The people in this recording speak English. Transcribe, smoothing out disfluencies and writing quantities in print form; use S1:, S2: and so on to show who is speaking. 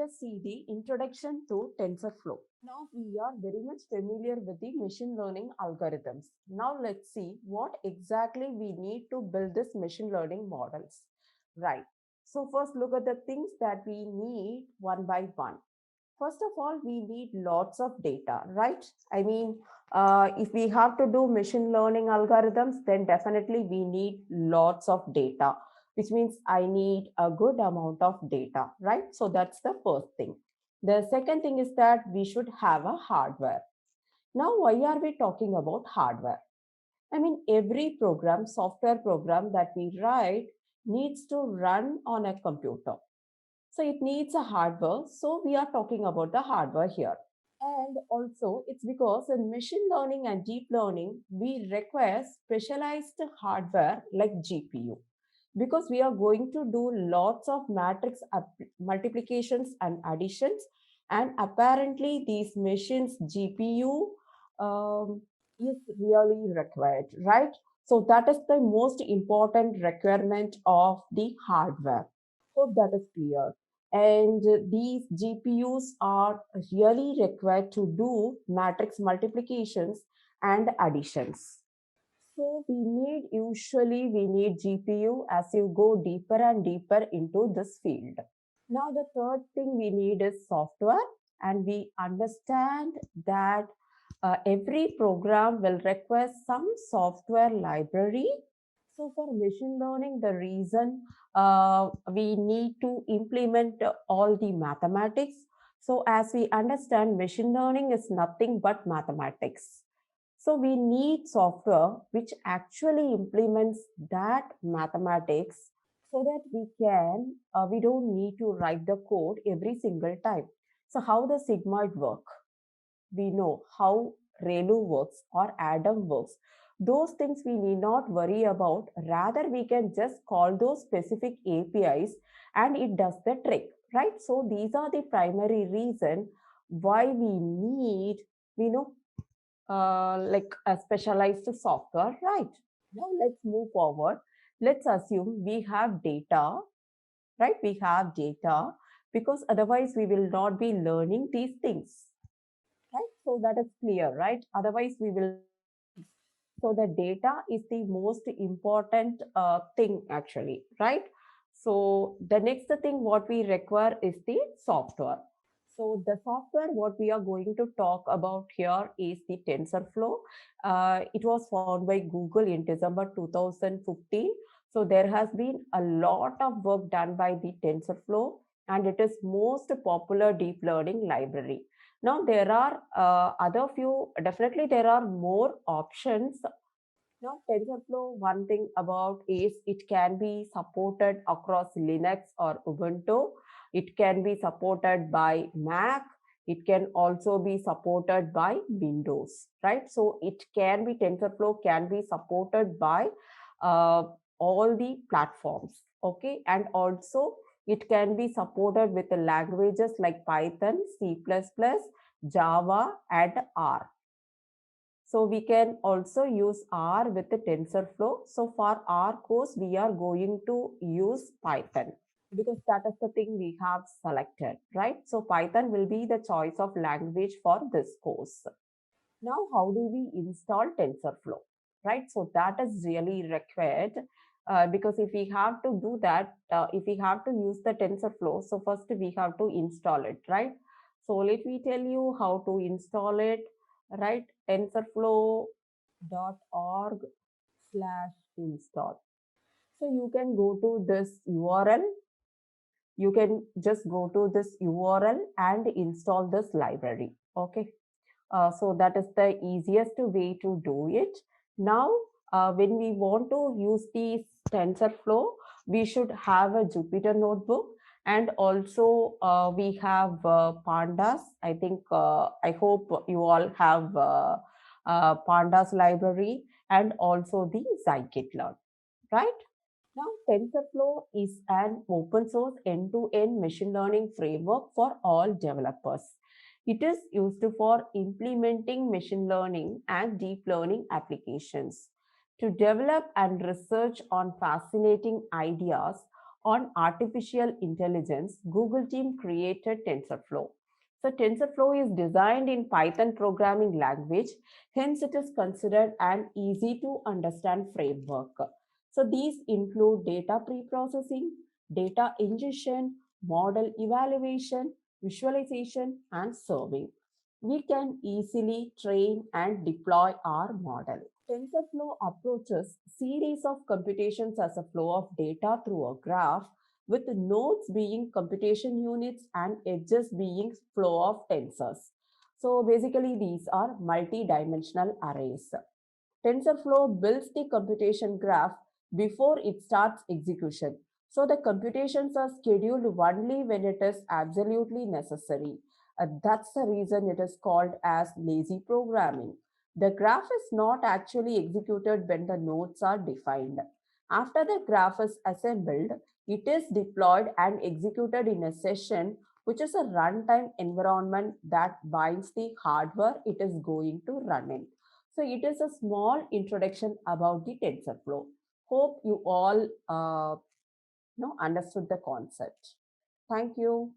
S1: us see the introduction to TensorFlow. Now we are very much familiar with the machine learning algorithms. Now let's see what exactly we need to build this machine learning models. Right. So first look at the things that we need one by one. First of all, we need lots of data, right? I mean, if we have to do machine learning algorithms, then definitely we need lots of data, which means I need a good amount of data, right? So that's the first thing. The second thing is that we should have a hardware. Now, why are we talking about hardware? I mean, every program, software program that we write needs to run on a computer. So it needs a hardware. So we are talking about the hardware here. And also it's because in machine learning and deep learning, we require specialized hardware like GPU because we are going to do lots of matrix multiplications and additions. And apparently these machines GPU is really required, right? So that is the most important requirement of the hardware. Hope that is clear. And these GPUs are really required to do matrix multiplications and additions. So usually we need GPU as you go deeper and deeper into this field. Now the third thing we need is software, and we understand that every program will require some software library. So for machine learning, the reason we need to implement all the mathematics. So as we understand, machine learning is nothing but mathematics. So we need software which actually implements that mathematics so that we don't need to write the code every single time. So how does sigmoid work? We know how ReLU works or Adam works. Those things we need not worry about. Rather, we can just call those specific APIs and it does the trick, right? So these are the primary reason why we need, like a specialized software, right? Now let's move forward. Let's assume we have data, right? We have data because otherwise we will not be learning these things, right? So that is clear, right? Otherwise we will. So the data is the most important thing actually, right? So the next thing what we require is the software. So the software what we are going to talk about here is the TensorFlow. It was found by Google in December 2015. So there has been a lot of work done by the TensorFlow, and it is most popular deep learning library. Now there are definitely there are more options. Now TensorFlow, one thing about is it can be supported across Linux or Ubuntu. It can be supported by Mac. It can also be supported by Windows, right? So TensorFlow can be supported by uh, all the platforms, okay? And also it can be supported with the languages like Python, C++, Java, and R. So we can also use R with the TensorFlow. So for our course, we are going to use Python because that is the thing we have selected, right? So Python will be the choice of language for this course. Now, how do we install TensorFlow, right? So that is really required because if we have to do that, if we have to use the TensorFlow, so first we have to install it, right? So let me tell you how to install it, right? TensorFlow.org/install. So you can go to this URL. You can just go to this URL and install this library, okay? So that is the easiest way to do it. Now, when we want to use the TensorFlow, we should have a Jupyter notebook, and also we have pandas. I hope you all have pandas library and also the scikit-learn, right? Now, TensorFlow is an open source end-to-end machine learning framework for all developers. It is used for implementing machine learning and deep learning applications. To develop and research on fascinating ideas on artificial intelligence, Google team created TensorFlow. So TensorFlow is designed in Python programming language, hence it is considered an easy to understand framework. So these include data pre-processing, data ingestion, model evaluation, visualization, and serving. We can easily train and deploy our model. TensorFlow approaches series of computations as a flow of data through a graph, with nodes being computation units and edges being flow of tensors. So basically these are multi-dimensional arrays. TensorFlow builds the computation graph before it starts execution. So the computations are scheduled only when it is absolutely necessary. That's the reason it is called as lazy programming. The graph is not actually executed when the nodes are defined. After the graph is assembled, it is deployed and executed in a session, which is a runtime environment that binds the hardware it is going to run in. So it is a small introduction about the TensorFlow. Hope you all understood the concept. Thank you.